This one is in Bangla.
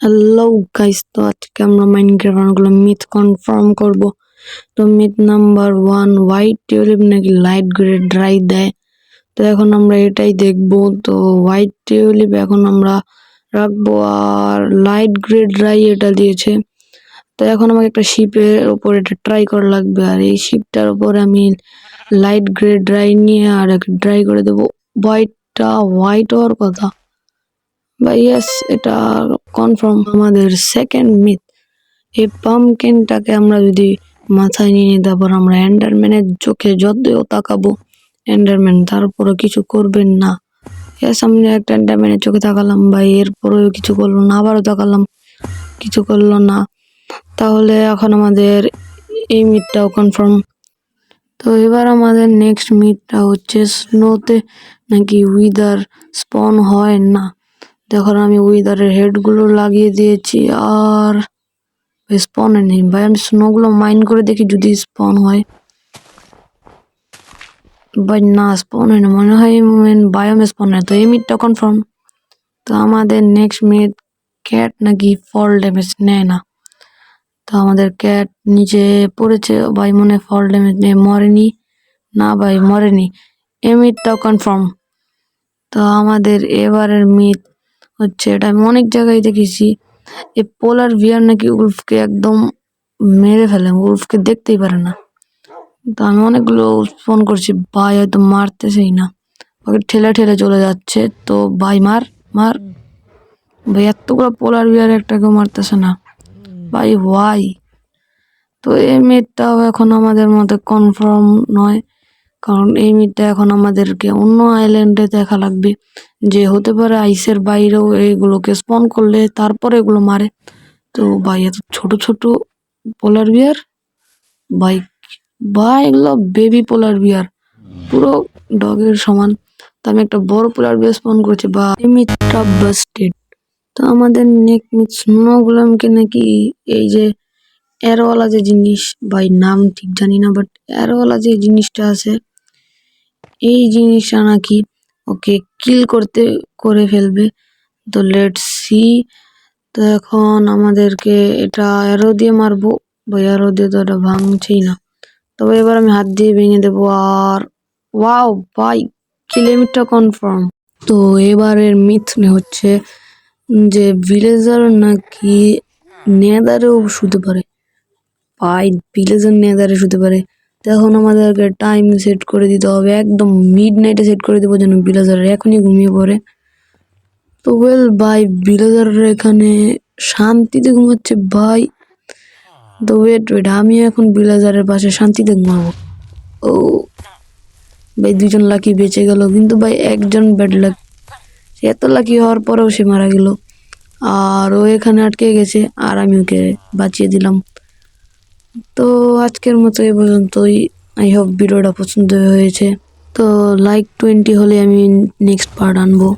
হ্যালো গাইস, তো আজকে আমরা মাইনক্রাফট অনেকগুলো মিথ কনফার্ম করব। তো মিথ নাম্বার 1, হোয়াইট টিউলিপ নাকি লাইট গ্রে ড্রাই দেয়। তো এখন আমরা এটাই দেখব। তো হোয়াইট টিউলিপ এখন আমরা রাখবো, আর লাইট গ্রে ড্রাই এটা দিয়েছে। তো এখন আমাকে একটা শিপের উপর এটা ট্রাই করা লাগবে, আর এই শিপটার উপর আমি লাইট গ্রে ড্রাই নিয়ে আর ড্রাই করে দেবো। হোয়াইট হওয়ার কথা বা ইয়েস, এটা কনফার্ম। আমাদের সেকেন্ড মিথ, এই পাম্পকিনটাকে আমরা যদি মাথায় নিয়ে তারপর আমরা এন্ডারম্যানের চোখে যতও তাকাবো, এন্ডারম্যান তারপরে কিছু করবেন না। এর সামনে একটা এন্ডারম্যানের চোখে তাকালাম ভাই, এরপরেও কিছু করলো না, আবারও তাকালাম, কিছু করলো না। তাহলে এখন আমাদের এই মিথটাও কনফার্ম। তো এবার আমাদের নেক্সট মিথটা হচ্ছে স্নোতে নাকি উইদার স্পন হয় না। দেখো আমি উইদারের হেডগুলো লাগিয়ে দিয়েছি, আর স্পন নেই ভাই। আমি স্নোগুলো মাইন করে দেখি যদি স্পন হয়। ভাই না, স্পন হয় না, মনে হয় বায়োমে স্পন হয়। তো এই মিথটা কনফার্ম। তো আমাদের নেক্সট মিথ, ক্যাট নাকি ফল ড্যামেজ নেয় না। তো আমাদের ক্যাট নিচে পড়েছে ভাই, মনে ফল ড্যামেজ নেই, মরেনি না ভাই, মরেনি। এই মিথটাও কনফার্ম। তো আমাদের এবারের মিথ হচ্ছে, এটা আমি অনেক জায়গায় দেখেছি, এই পোলার বিয়ার নাকি উলফকে একদম মেরে ফেলে, উলফকে দেখতেই পারে না। তো আমি অনেকগুলো ফোন করছি ভাই, হয়তো মারতেছেই না, ওকে ঠেলে ঠেলে চলে যাচ্ছে। তো ভাই মার মার ভাই, এতগুলো পোলার বিয়ার একটাকেও মারতেছে না ভাই, ওয়াই? তো এই মিথটাও এখন আমাদের মধ্যে কনফার্ম নয়, কারণ এই মিথটা এখন আমাদেরকে অন্য আইল্যান্ডে দেখা লাগবে, যে হতে পারে আইসের বাইরেও এইগুলোকে স্পন করলে তারপরে এগুলো মারে। তো ভাই এত ছোট ছোট পোলার বিয়ার ভাই, এগুলো বেবি পোলার বিয়ার, পুরো ডগের সমান। তো আমি একটা বড় পোলার বিয়ার স্পন করেছি বা মিথটা বাস্টেড। তো আমাদের নেক মিথ, স্নো গুলামকে নাকি এই যে এরওয়ালা যে জিনিস, ভাই নাম ঠিক জানি না, বাট এরওয়ালা যে জিনিসটা আছে, এই জিনিসটা নাকি ওকে কিল করে ফেলবে। তো লেটস সি। তো এখন আমাদেরকে এটা অ্যারো দিয়ে মারবো ভাই, অ্যারো দিয়ে তো এটা ভাঙছেই না। তবে এবার আমি হাত দিয়ে ভেঙে দেবো, আর ওয়াও ভাই, কিলোমিটার কনফার্ম। তো এবারের মিথ হচ্ছে যে ভিলেজার নাকি নেদারেও শুতে পারে। ভাই ভিলেজার নেদারে শুতে পারে। তো এখন আমাদেরকে টাইম সেট করে দিতে হবে, একদম মিড নাইটে সেট করে দেবো যেন ভিলেজার এখনই ঘুমিয়ে পড়ে। তো ওয়েল ভাই, ভিলেজার এখানে শান্তিতে ঘুমাচ্ছে ভাই। তো ওয়েট, আমি এখন ভিলেজারের পাশে শান্তিতে ঘুমাবো। ও ভাই, দুজন লাকি বেঁচে গেল, কিন্তু ভাই একজন ব্যাড লাক। সে এত লাকি হওয়ার পরেও সে মারা গেল, আর ও এখানে আটকে গেছে, আর আমি ওকে বাঁচিয়ে দিলাম। তো আজকের মতো এ পর্যন্তই। আই হোপ ভিডিওটা পছন্দ হয়েছে। তো লাইক 20 হলে আমি নেক্সট পার্ট আনবো।